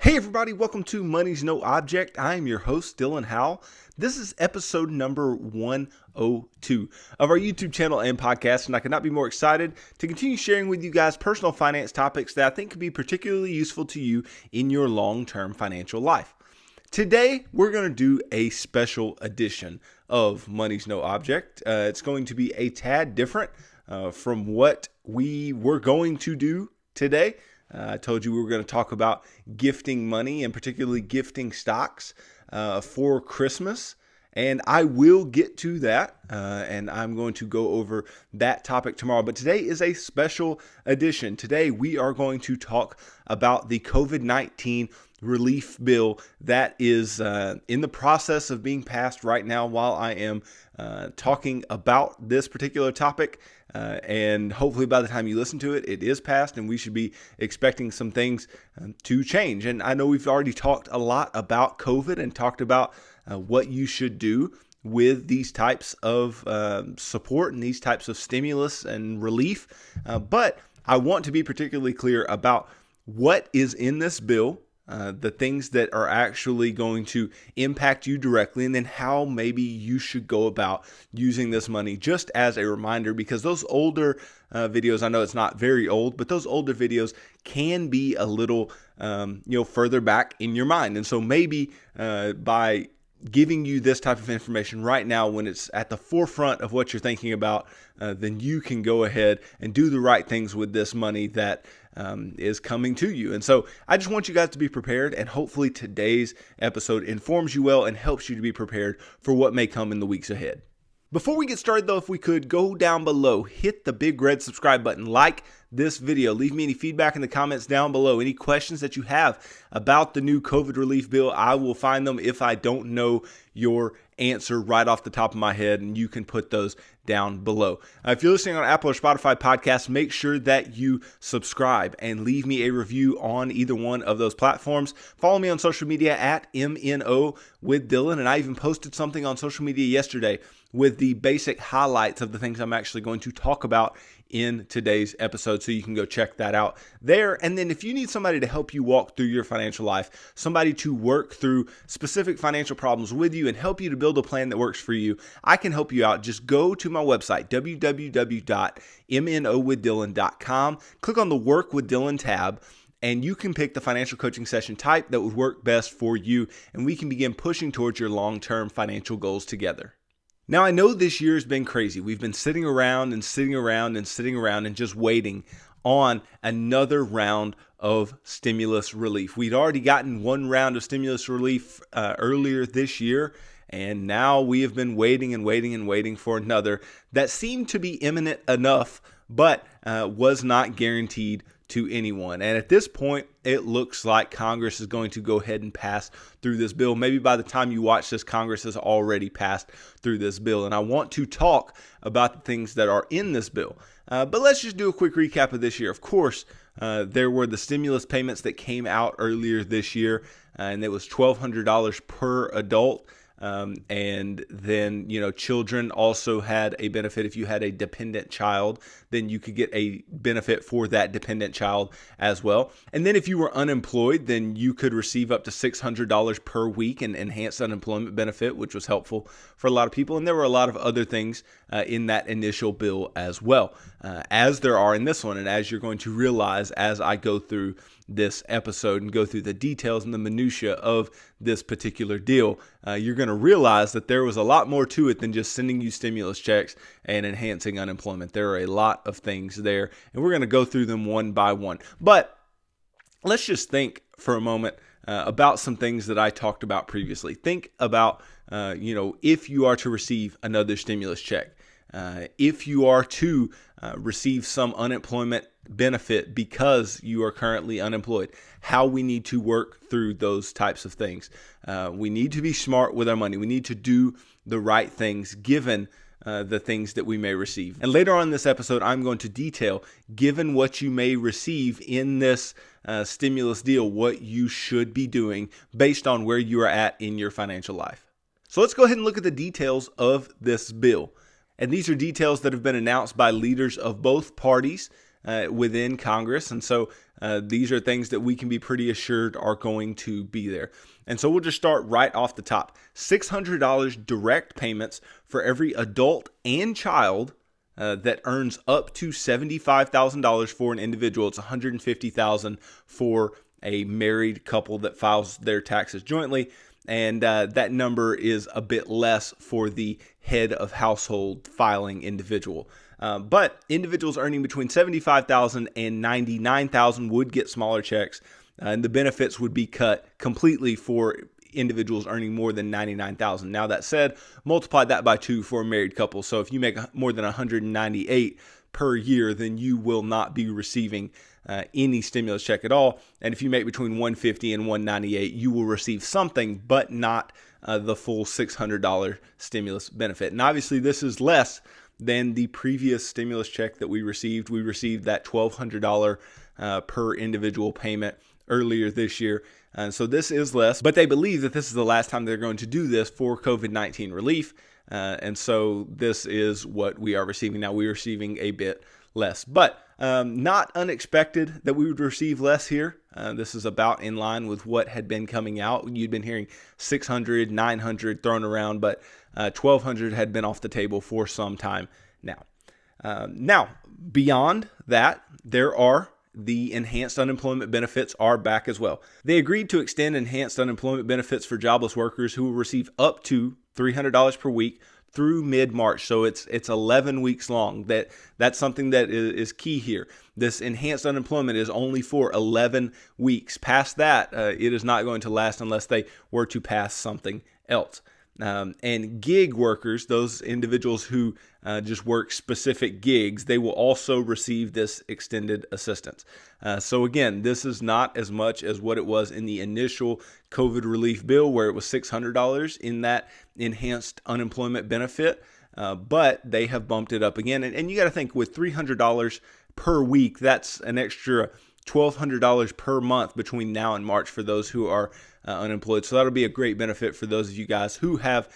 Hey everybody, welcome to Money's No Object. I am your host, Dylan Howell. This is episode number 102 of our YouTube channel and podcast, and I could not be more excited to continue sharing with you guys personal finance topics that I think could be particularly useful to you in your long-term financial life. Today, we're going to do a special edition of Money's No Object. It's going to be a tad different from what we were going to do today. I told you we were going to talk about gifting money and particularly gifting stocks for Christmas. And I will get to that, and I'm going to go over that topic tomorrow. But today is a special edition. Today we are going to talk about the COVID-19 relief bill that is in the process of being passed right now while I am talking about this particular topic. And hopefully by the time you listen to it, it is passed and we should be expecting some things to change. And I know we've already talked a lot about COVID and talked about what you should do with these types of support and these types of stimulus and relief. But I want to be particularly clear about what is in this bill, the things that are actually going to impact you directly, and then how maybe you should go about using this money, just as a reminder, because those older videos, I know it's not very old, but those older videos can be a little, further back in your mind. And so maybe by giving you this type of information right now when it's at the forefront of what you're thinking about, then you can go ahead and do the right things with this money that is coming to you. And so I just want you guys to be prepared, and hopefully today's episode informs you well and helps you to be prepared for what may come in the weeks ahead. Before we get started though, if we could go down below, hit the big red subscribe button, like this video, leave me any feedback in the comments down below, any questions that you have about the new COVID relief bill. I will find them if I don't know your answer right off the top of my head, and you can put those down below. If you're listening on Apple or Spotify podcasts, make sure that you subscribe and leave me a review on either one of those platforms. Follow me on social media at MNO with Dylan, and I even posted something on social media yesterday with the basic highlights of the things I'm actually going to talk about in today's episode, so you can go check that out there. And then if you need somebody to help you walk through your financial life, somebody to work through specific financial problems with you and help you to build a plan that works for you, I can help you out. Just go to my website, www.mnowithdylan.com, click on the Work with Dylan tab, and you can pick the financial coaching session type that would work best for you, and we can begin pushing towards your long-term financial goals together. Now, I know this year has been crazy. We've been sitting around and just waiting on another round of stimulus relief. We'd already gotten one round of stimulus relief earlier this year, and now we have been waiting for another that seemed to be imminent enough, but was not guaranteed to anyone. And at this point, it looks like Congress is going to go ahead and pass through this bill. Maybe by the time you watch this, Congress has already passed through this bill. And I want to talk about the things that are in this bill. But let's just do a quick recap of this year. Of course, there were the stimulus payments that came out earlier this year, and it was $1,200 per adult. And then, children also had a benefit. If you had a dependent child, then you could get a benefit for that dependent child as well. And then if you were unemployed, then you could receive up to $600 per week in enhanced unemployment benefit, which was helpful for a lot of people. And there were a lot of other things in that initial bill as well, as there are in this one. And as you're going to realize as I go through this episode and go through the details and the minutia of this particular deal, you're going to realize that there was a lot more to it than just sending you stimulus checks and enhancing unemployment. There are a lot of things there, and we're going to go through them one by one. But let's just think for a moment about some things that I talked about previously. Think about, if you are to receive another stimulus check, if you are to receive some unemployment benefit because you are currently unemployed, how we need to work through those types of things. We need to be smart with our money. We need to do the right things given the things that we may receive. And later on in this episode, I'm going to detail, given what you may receive in this stimulus deal, what you should be doing based on where you are at in your financial life. So let's go ahead and look at the details of this bill. And these are details that have been announced by leaders of both parties within Congress. And so these are things that we can be pretty assured are going to be there. And so we'll just start right off the top. $600 direct payments for every adult and child that earns up to $75,000 for an individual. It's $150,000 for a married couple that files their taxes jointly. And that number is a bit less for the head of household filing individual. But individuals earning between $75,000 and $99,000 would get smaller checks, and the benefits would be cut completely for individuals earning more than $99,000. Now that said, multiply that by 2 for a married couple. So if you make more than $198,000 per year, then you will not be receiving any stimulus check at all. And if you make between $150,000 and $198,000, you will receive something, but not the full $600 stimulus benefit. And obviously, this is less than the previous stimulus check that we received. We received that $1,200 per individual payment earlier this year. And so this is less, but they believe that this is the last time they're going to do this for COVID-19 relief. And so this is what we are receiving now. We are receiving a bit less, but not unexpected that we would receive less here. This is about in line with what had been coming out. You'd been hearing 600, 900 thrown around, but 1,200 had been off the table for some time now. Now, beyond that, the enhanced unemployment benefits are back as well. They agreed to extend enhanced unemployment benefits for jobless workers who will receive up to $300 per week through mid-March. So it's 11 weeks long. That's something that is key here. This enhanced unemployment is only for 11 weeks. Past that, it is not going to last unless they were to pass something else. And gig workers, those individuals who just work specific gigs, they will also receive this extended assistance. So again, this is not as much as what it was in the initial COVID relief bill, where it was $600 in that enhanced unemployment benefit, but they have bumped it up again. And you got to think, with $300 per week, that's an extra $1,200 per month between now and March for those who are unemployed. So that'll be a great benefit for those of you guys who have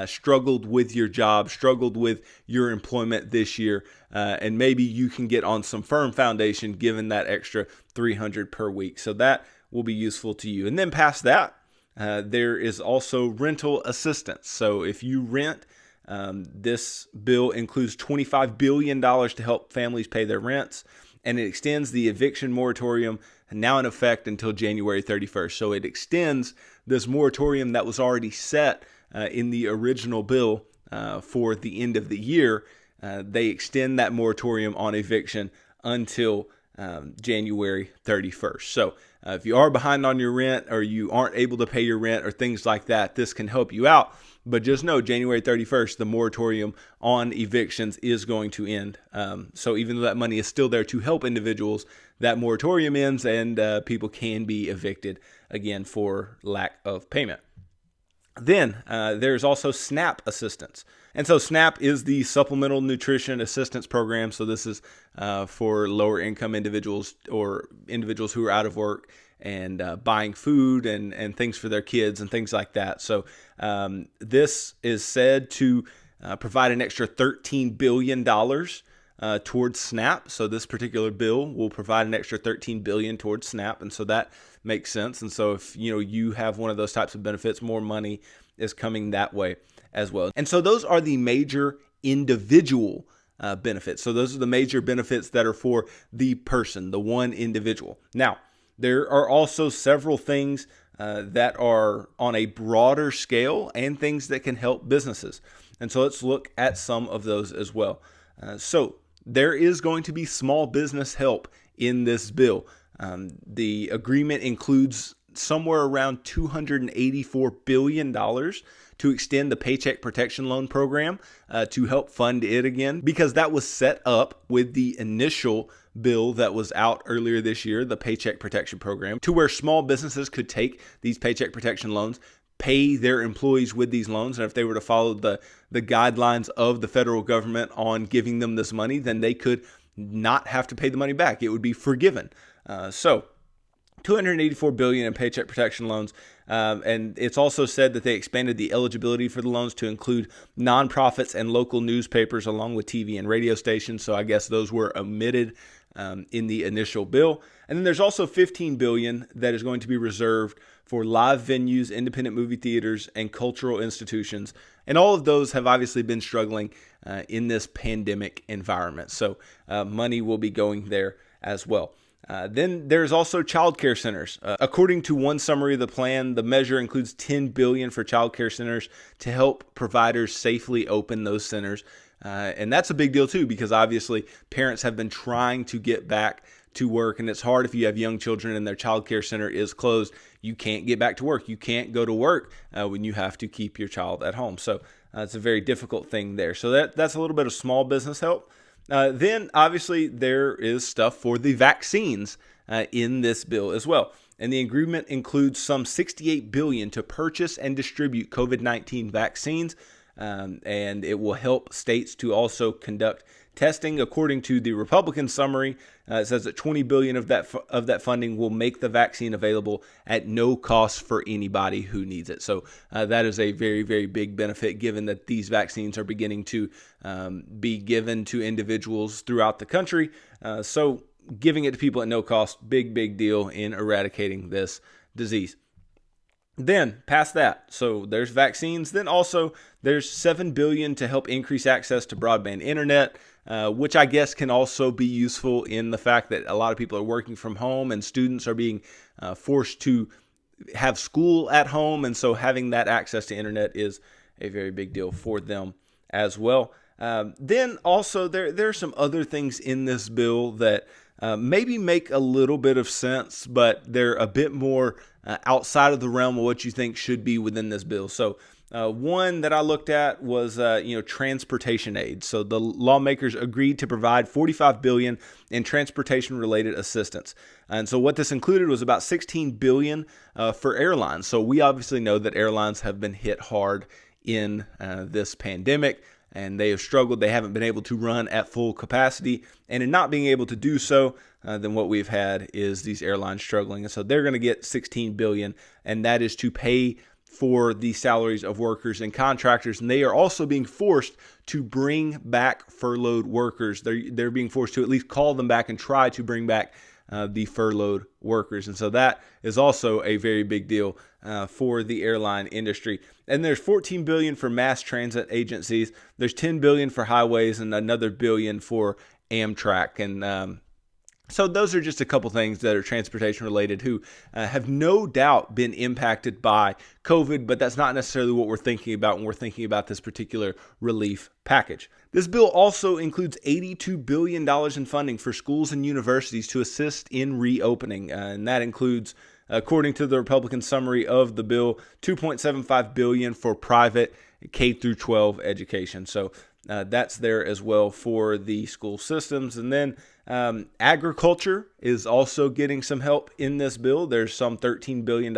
struggled with your job, struggled with your employment this year, and maybe you can get on some firm foundation given that extra $300 per week. So that will be useful to you. And then past that, there is also rental assistance. So if you rent, this bill includes $25 billion to help families pay their rents, and it extends the eviction moratorium now in effect until January 31st. So it extends this moratorium that was already set in the original bill for the end of the year. They extend that moratorium on eviction until January 31st. So if you are behind on your rent, or you aren't able to pay your rent, or things like that, this can help you out. But just know January 31st, the moratorium on evictions is going to end. So even though that money is still there to help individuals, that moratorium ends and people can be evicted again for lack of payment. Then there's also SNAP assistance. And so SNAP is the Supplemental Nutrition Assistance Program. So this is for lower income individuals or individuals who are out of work and buying food and things for their kids and things like that. So this is said to provide an extra $13 billion towards SNAP. So this particular bill will provide an extra $13 billion towards SNAP. And so that makes sense. And so if you have one of those types of benefits, more money is coming that way as well. And so those are the major individual benefits. So those are the major benefits that are for the person, the one individual. Now, there are also several things that are on a broader scale and things that can help businesses. And so let's look at some of those as well. So there is going to be small business help in this bill. The agreement includes somewhere around $284 billion to extend the Paycheck Protection Loan Program to help fund it again, because that was set up with the initial bill that was out earlier this year, the Paycheck Protection Program, to where small businesses could take these Paycheck Protection loans, pay their employees with these loans, and if they were to follow the guidelines of the federal government on giving them this money, then they could not have to pay the money back. It would be forgiven. So $284 billion in paycheck protection loans. And it's also said that they expanded the eligibility for the loans to include nonprofits and local newspapers, along with TV and radio stations. So I guess those were omitted in the initial bill. And then there's also $15 billion that is going to be reserved for live venues, independent movie theaters, and cultural institutions. And all of those have obviously been struggling in this pandemic environment. So money will be going there as well. Then there's also child care centers. According to one summary of the plan, the measure includes $10 billion for child care centers to help providers safely open those centers. And that's a big deal too, because obviously parents have been trying to get back to work, and it's hard if you have young children and their child care center is closed. You can't get back to work. You can't go to work when you have to keep your child at home. So it's a very difficult thing there. So that's a little bit of small business help. Then obviously there is stuff for the vaccines in this bill as well. And the agreement includes some $68 billion to purchase and distribute COVID-19 vaccines. And it will help states to also conduct testing. According to the Republican summary, it says that $20 billion of that funding will make the vaccine available at no cost for anybody who needs it. So that is a very, very big benefit, given that these vaccines are beginning to be given to individuals throughout the country. So giving it to people at no cost, big deal in eradicating this disease. Then past that, so there's vaccines. Then also there's $7 billion to help increase access to broadband internet, which I guess can also be useful in the fact that a lot of people are working from home and students are being forced to have school at home. And so having that access to internet is a very big deal for them as well. Then also there are some other things in this bill that maybe make a little bit of sense, but they're a bit more outside of the realm of what you think should be within this bill. So one that I looked at was transportation aid. So the lawmakers agreed to provide $45 billion in transportation-related assistance. And so what this included was about $16 billion for airlines. So we obviously know that airlines have been hit hard in this pandemic, and they have struggled. They haven't been able to run at full capacity. And in not being able to do so, then what we've had is these airlines struggling. And so they're going to get $16 billion, and that is to pay for the salaries of workers and contractors. And they are also being forced to bring back furloughed workers. They're being forced to at least call them back and try to bring back the furloughed workers. And so that is also a very big deal for the airline industry. And there's $14 billion for mass transit agencies. There's $10 billion for highways and another $1 billion for Amtrak. And so those are just a couple things that are transportation related who have no doubt been impacted by COVID, but that's not necessarily what we're thinking about when we're thinking about this particular relief package. This bill also includes $82 billion in funding for schools and universities to assist in reopening, and that includes, according to the Republican summary of the bill, $2.75 billion for private K through 12 education. So that's there as well for the school systems. And then agriculture is also getting some help in this bill. There's some $13 billion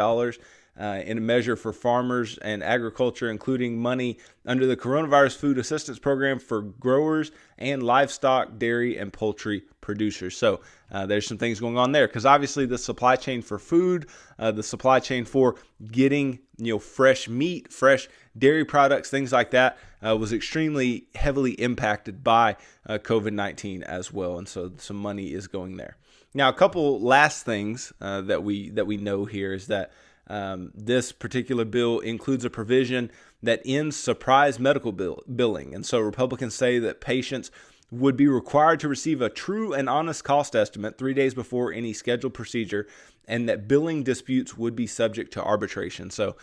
in a measure for farmers and agriculture, including money under the coronavirus food assistance program for growers and livestock, dairy, and poultry producers. So there's some things going on there, because obviously the supply chain for food, the supply chain for getting fresh meat, fresh dairy products, things like that, was extremely heavily impacted by COVID-19 as well. And so some money is going there. Now, a couple last things that we know here is that this particular bill includes a provision that ends surprise medical billing. And so Republicans say that patients would be required to receive a true and honest cost estimate 3 days before any scheduled procedure, and that billing disputes would be subject to arbitration. So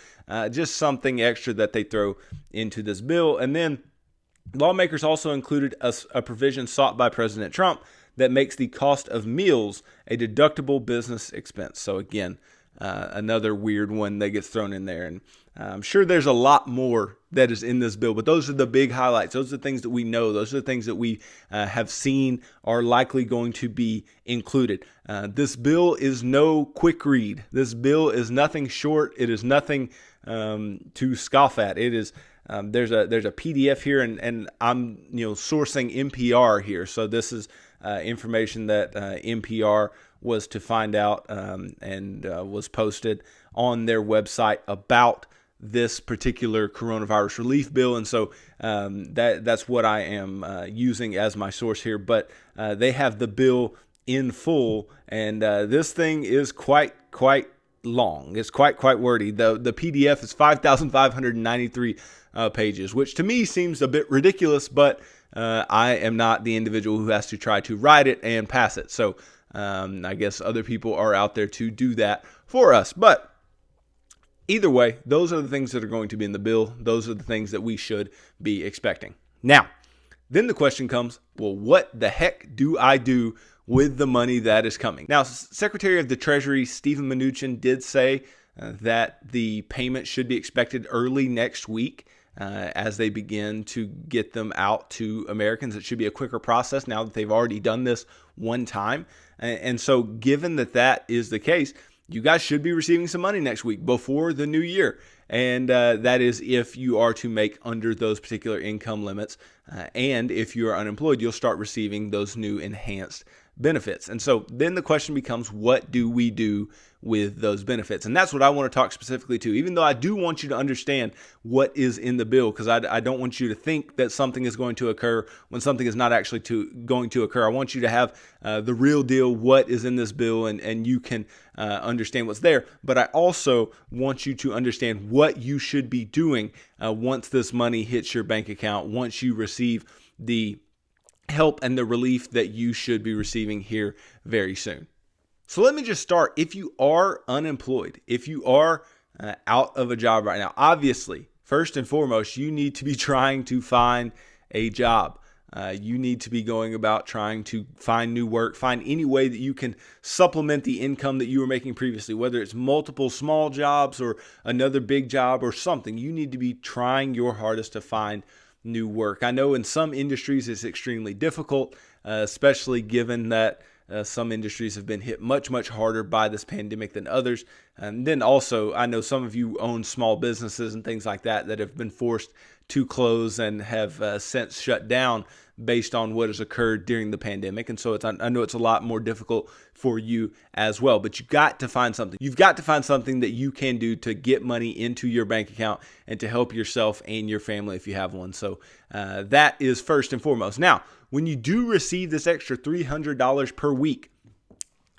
just something extra that they throw into this bill. And then lawmakers also included a provision sought by President Trump that makes the cost of meals a deductible business expense. So again, another weird one that gets thrown in there. And I'm sure there's a lot more that is in this bill, but those are the big highlights. Those are the things that we know. Those are the things that we have seen are likely going to be included. This bill is no quick read. This bill is nothing short. It is nothing to scoff at. It is there's a PDF here, and I'm sourcing NPR here. So this is information that NPR was to find out and was posted on their website about this particular coronavirus relief bill. And so that's what I am using as my source here. But they have the bill in full. And this thing is quite long. It's quite wordy. The PDF is 5,593 pages, which to me seems a bit ridiculous, but I am not the individual who has to try to write it and pass it. So I guess other people are out there to do that for us. But either way, those are the things that are going to be in the bill. Those are the things that we should be expecting. Now, then the question comes, well, what the heck do I do with the money that is coming? Now, Secretary of the Treasury, Steven Mnuchin, did say that the payment should be expected early next week as they begin to get them out to Americans. It should be a quicker process now that they've already done this one time. And so given that that is the case, you guys should be receiving some money next week before the new year. And that is if you are to make under those particular income limits. And if you are unemployed, you'll start receiving those new enhanced benefits. And so then the question becomes, what do we do with those benefits? And that's what I want to talk specifically to, even though I do want you to understand what is in the bill, because I don't want you to think that something is going to occur when something is not actually going to occur. I want you to have the real deal, what is in this bill, and you can understand what's there. But I also want you to understand what you should be doing once this money hits your bank account, once you receive the help and the relief that you should be receiving here very soon. So let me just start. If you are unemployed, if you are out of a job right now, obviously, first and foremost, you need to be trying to find a job. You need to be going about trying to find new work, find any way that you can supplement the income that you were making previously, whether it's multiple small jobs or another big job or something. You need to be trying your hardest to find new work. I know in some industries it's extremely difficult, especially given that some industries have been hit much harder by this pandemic than others. And then also, I know some of you own small businesses and things like that have been forced to close and have since shut down based on what has occurred during the pandemic. And so I know it's a lot more difficult for you as well, but you got to find something. You've got to find something that you can do to get money into your bank account and to help yourself and your family if you have one. So that is first and foremost. Now, when you do receive this extra $300 per week,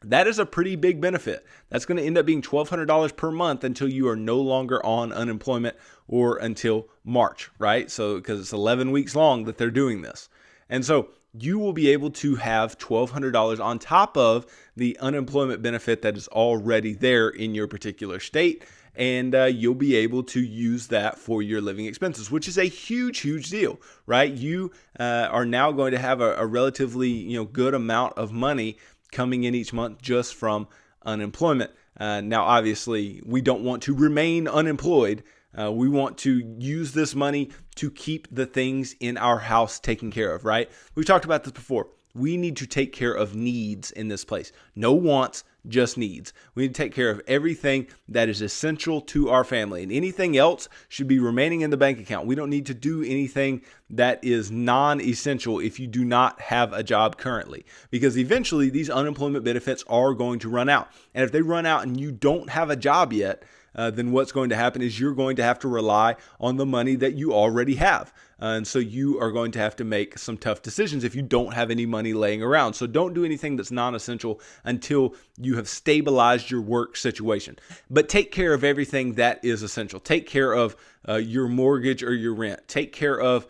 that is a pretty big benefit. That's going to end up being $1,200 per month until you are no longer on unemployment or until March, right? So because it's 11 weeks long that they're doing this. And so you will be able to have $1,200 on top of the unemployment benefit that is already there in your particular state. And you'll be able to use that for your living expenses, which is a huge deal, right? You are now going to have a relatively good amount of money coming in each month just from unemployment. Now, obviously, we don't want to remain unemployed. We want to use this money to keep the things in our house taken care of, right? We've talked about this before. We need to take care of needs in this place. No wants, just needs. We need to take care of everything that is essential to our family, and anything else should be remaining in the bank account. We don't need to do anything that is non-essential if you do not have a job currently, because eventually these unemployment benefits are going to run out. And if they run out and you don't have a job yet, then what's going to happen is you're going to have to rely on the money that you already have. And so you are going to have to make some tough decisions if you don't have any money laying around. So don't do anything that's non-essential until you have stabilized your work situation. But take care of everything that is essential. Take care of your mortgage or your rent. Take care of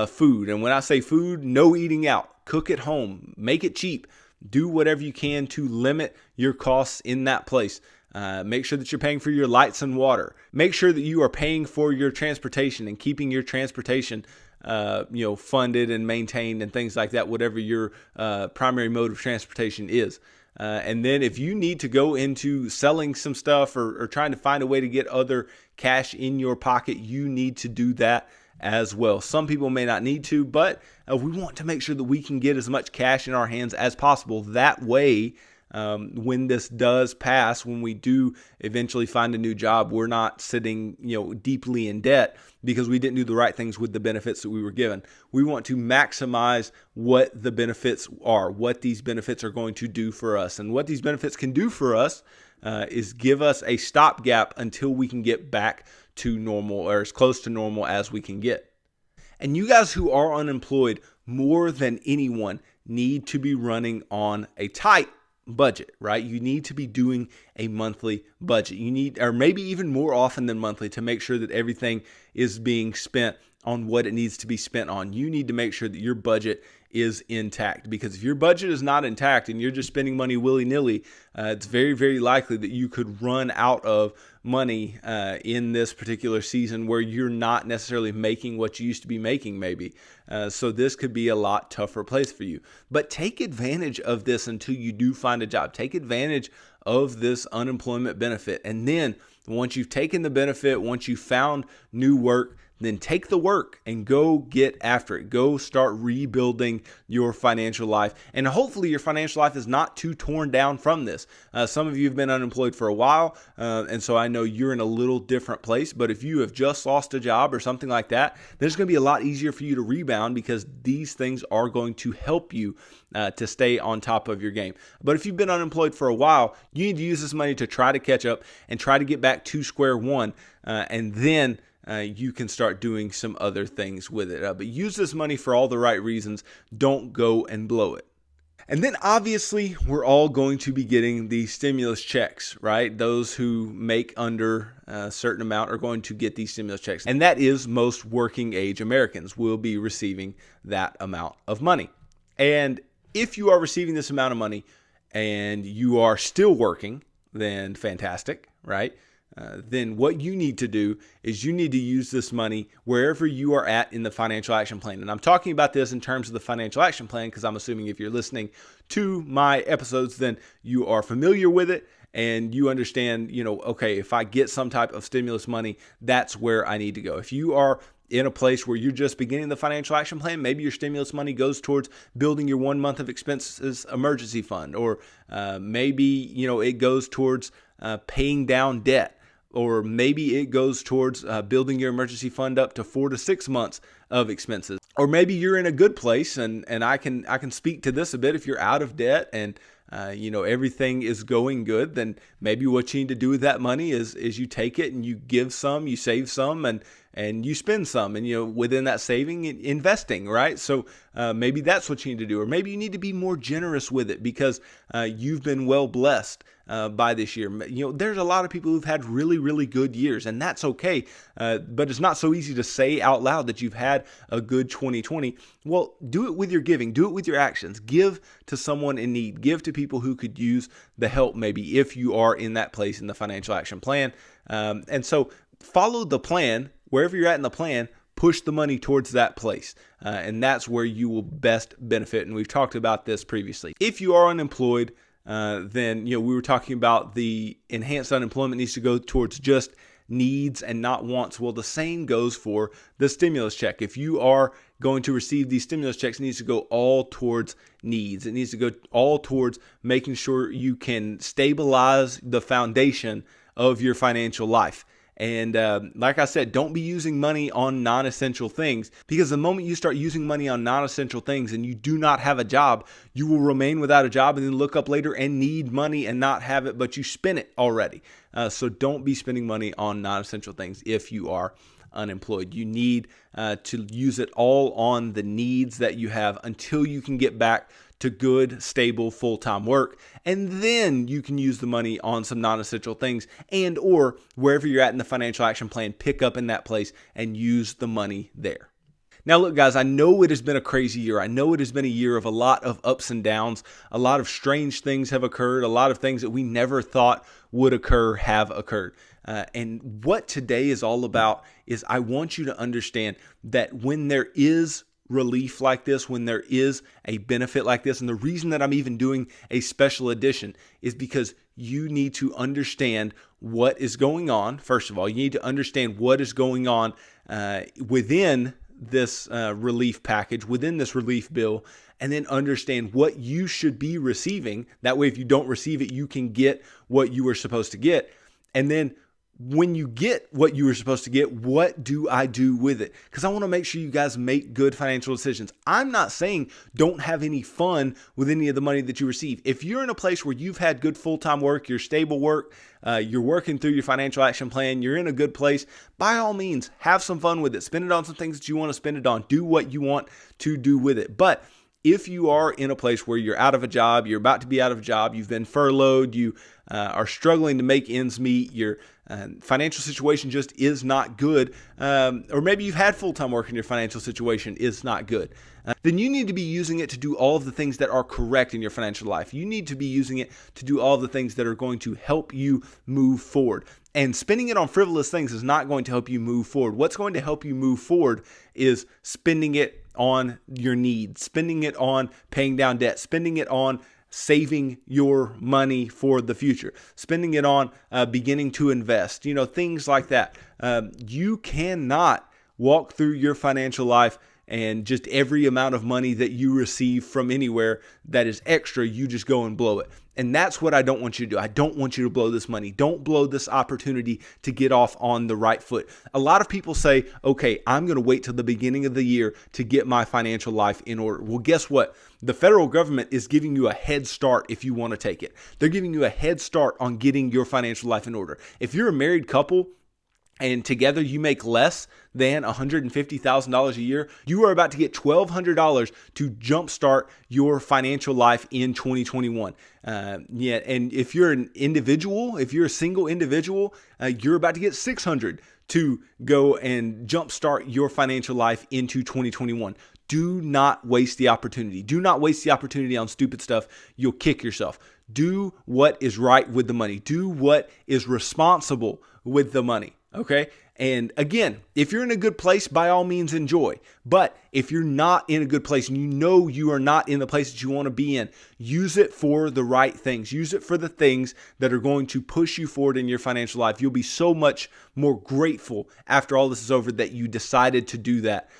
food. And when I say food, no eating out. Cook at home. Make it cheap. Do whatever you can to limit your costs in that place. Make sure that you're paying for your lights and water. Make sure that you are paying for your transportation and keeping your transportation, funded and maintained and things like that, whatever your primary mode of transportation is. And then if you need to go into selling some stuff or trying to find a way to get other cash in your pocket, you need to do that as well. Some people may not need to, but we want to make sure that we can get as much cash in our hands as possible. That way, when this does pass, when we do eventually find a new job, we're not sitting, deeply in debt because we didn't do the right things with the benefits that we were given. We want to maximize what the benefits are, what these benefits are going to do for us. And what these benefits can do for us is give us a stopgap until we can get back to normal or as close to normal as we can get. And you guys who are unemployed, more than anyone, need to be running on a tight budget, right? You need to be doing a monthly budget. You need, or maybe even more often than monthly, to make sure that everything is being spent on what it needs to be spent on. You need to make sure that your budget is intact, because if your budget is not intact and you're just spending money willy-nilly, it's very, very likely that you could run out of money in this particular season where you're not necessarily making what you used to be making maybe. So this could be a lot tougher place for you. But take advantage of this until you do find a job. Take advantage of this unemployment benefit. And then once you've taken the benefit, once you've found new work, then take the work and go get after it. Go start rebuilding your financial life. And hopefully your financial life is not too torn down from this. Some of you have been unemployed for a while, and so I know you're in a little different place. But if you have just lost a job or something like that, then it's going to be a lot easier for you to rebound, because these things are going to help you to stay on top of your game. But if you've been unemployed for a while, you need to use this money to try to catch up and try to get back to square one, and then you can start doing some other things with it. But use this money for all the right reasons. Don't go and blow it. And then obviously we're all going to be getting the stimulus checks, right? Those who make under a certain amount are going to get these stimulus checks. And that is most working age Americans will be receiving that amount of money. And if you are receiving this amount of money and you are still working, then fantastic, right? Then what you need to do is you need to use this money wherever you are at in the financial action plan. And I'm talking about this in terms of the financial action plan because I'm assuming if you're listening to my episodes, then you are familiar with it and you understand, okay, if I get some type of stimulus money, that's where I need to go. If you are in a place where you're just beginning the financial action plan, maybe your stimulus money goes towards building your 1 month of expenses emergency fund, or maybe, it goes towards paying down debt. Or maybe it goes towards building your emergency fund up to 4 to 6 months of expenses. Or maybe you're in a good place, and I can speak to this a bit. If you're out of debt and everything is going good, then maybe what you need to do with that money is you take it and you give some, you save some, and you spend some, and within that saving, investing, right? So maybe that's what you need to do. Or maybe you need to be more generous with it because you've been well blessed by this year. There's a lot of people who've had really, really good years, and that's okay. But it's not so easy to say out loud that you've had a good 2020. Well, do it with your giving. Do it with your actions. Give to someone in need. Give to people who could use the help, maybe, if you are in that place in the financial action plan. And so follow the plan. Wherever you're at in the plan, push the money towards that place. And that's where you will best benefit. And we've talked about this previously. If you are unemployed, then, we were talking about the enhanced unemployment needs to go towards just needs and not wants. Well, the same goes for the stimulus check. If you are going to receive these stimulus checks, it needs to go all towards needs. It needs to go all towards making sure you can stabilize the foundation of your financial life. And like I said, don't be using money on non-essential things, because the moment you start using money on non-essential things and you do not have a job, you will remain without a job and then look up later and need money and not have it, but you spent it already. So don't be spending money on non-essential things if you are unemployed. You need to use it all on the needs that you have until you can get back to good, stable, full-time work. And then you can use the money on some non-essential things, and or wherever you're at in the financial action plan, pick up in that place and use the money there. Now, look, guys, I know it has been a crazy year. I know it has been a year of a lot of ups and downs. A lot of strange things have occurred. A lot of things that we never thought would occur have occurred. And what today is all about is I want you to understand that when there is relief like this, when there is a benefit like this, and the reason that I'm even doing a special edition is because you need to understand what is going on. First of all, you need to understand what is going on within this relief package, within this relief bill, and then understand what you should be receiving. That way, if you don't receive it, you can get what you were supposed to get. And then when you get what you were supposed to get, what do I do with it? Because I want to make sure you guys make good financial decisions. I'm not saying don't have any fun with any of the money that you receive. If you're in a place where you've had good full-time work, you're stable work, you're working through your financial action plan, you're in a good place, by all means, have some fun with it. Spend it on some things that you want to spend it on. Do what you want to do with it. But if you are in a place where you're out of a job, you're about to be out of a job, you've been furloughed, you are struggling to make ends meet, your financial situation just is not good, or maybe you've had full-time work and your financial situation is not good, then you need to be using it to do all of the things that are correct in your financial life. You need to be using it to do all of the things that are going to help you move forward. And spending it on frivolous things is not going to help you move forward. What's going to help you move forward is spending it on your needs, spending it on paying down debt, spending it on saving your money for the future, spending it on beginning to invest, things like that. You cannot walk through your financial life and just every amount of money that you receive from anywhere that is extra, you just go and blow it. And that's what I don't want you to do. I don't want you to blow this money. Don't blow this opportunity to get off on the right foot. A lot of people say, okay, I'm going to wait till the beginning of the year to get my financial life in order. Well, guess what? The federal government is giving you a head start if you want to take it. They're giving you a head start on getting your financial life in order. If you're a married couple, and together you make less than $150,000 a year, you are about to get $1,200 to jumpstart your financial life in 2021. And if you're an individual, if you're a single individual, you're about to get $600 to go and jumpstart your financial life into 2021. Do not waste the opportunity. Do not waste the opportunity on stupid stuff. You'll kick yourself. Do what is right with the money. Do what is responsible with the money. Okay. And again, if you're in a good place, by all means enjoy. But if you're not in a good place and you know you are not in the place that you want to be in, use it for the right things. Use it for the things that are going to push you forward in your financial life. You'll be so much more grateful after all this is over that you decided to do that.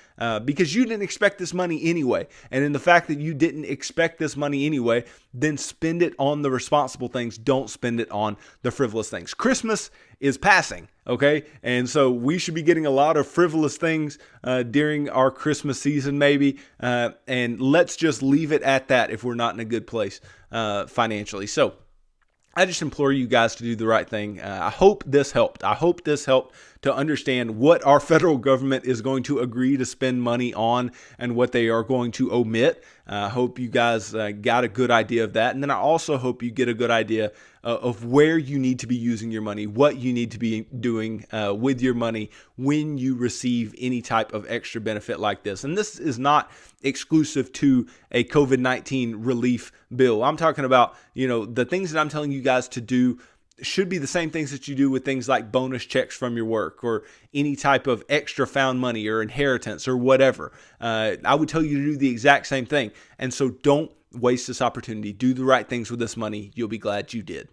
Because you didn't expect this money anyway. And in the fact that you didn't expect this money anyway, then spend it on the responsible things. Don't spend it on the frivolous things. Christmas is passing, okay? And so we should be getting a lot of frivolous things during our Christmas season maybe. And let's just leave it at that if we're not in a good place financially. So I just implore you guys to do the right thing. I hope this helped. I hope this helped to understand what our federal government is going to agree to spend money on and what they are going to omit. I hope you guys got a good idea of that. And then I also hope you get a good idea of where you need to be using your money, what you need to be doing with your money when you receive any type of extra benefit like this. And this is not exclusive to a COVID-19 relief bill. I'm talking about, the things that I'm telling you guys to do should be the same things that you do with things like bonus checks from your work or any type of extra found money or inheritance or whatever. I would tell you to do the exact same thing. And so don't waste this opportunity. Do the right things with this money. You'll be glad you did.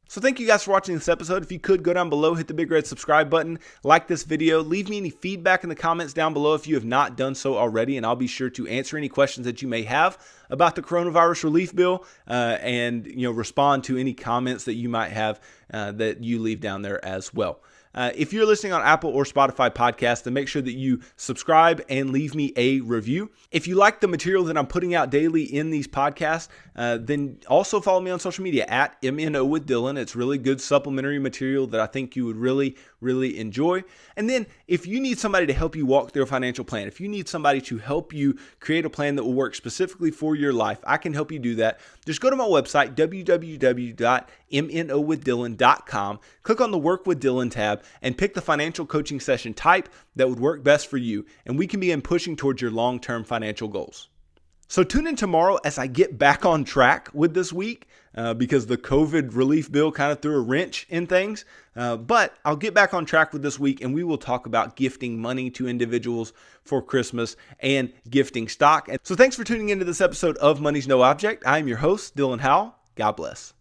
So thank you guys for watching this episode. If you could, go down below, hit the big red subscribe button, like this video, leave me any feedback in the comments down below if you have not done so already, and I'll be sure to answer any questions that you may have about the coronavirus relief bill and respond to any comments that you might have that you leave down there as well. If you're listening on Apple or Spotify podcasts, then make sure that you subscribe and leave me a review. If you like the material that I'm putting out daily in these podcasts, then also follow me on social media at MNO with Dylan. It's really good supplementary material that I think you would really, really enjoy. And then if you need somebody to help you walk through a financial plan, if you need somebody to help you create a plan that will work specifically for your life, I can help you do that. Just go to my website, www.mnowithdylan.com, click on the Work with Dylan tab, and pick the financial coaching session type that would work best for you, and we can begin pushing towards your long-term financial goals. So tune in tomorrow as I get back on track with this week because the COVID relief bill kind of threw a wrench in things. But I'll get back on track with this week, and we will talk about gifting money to individuals for Christmas and gifting stock. So thanks for tuning into this episode of Money's No Object. I'm your host, Dylan Howell. God bless.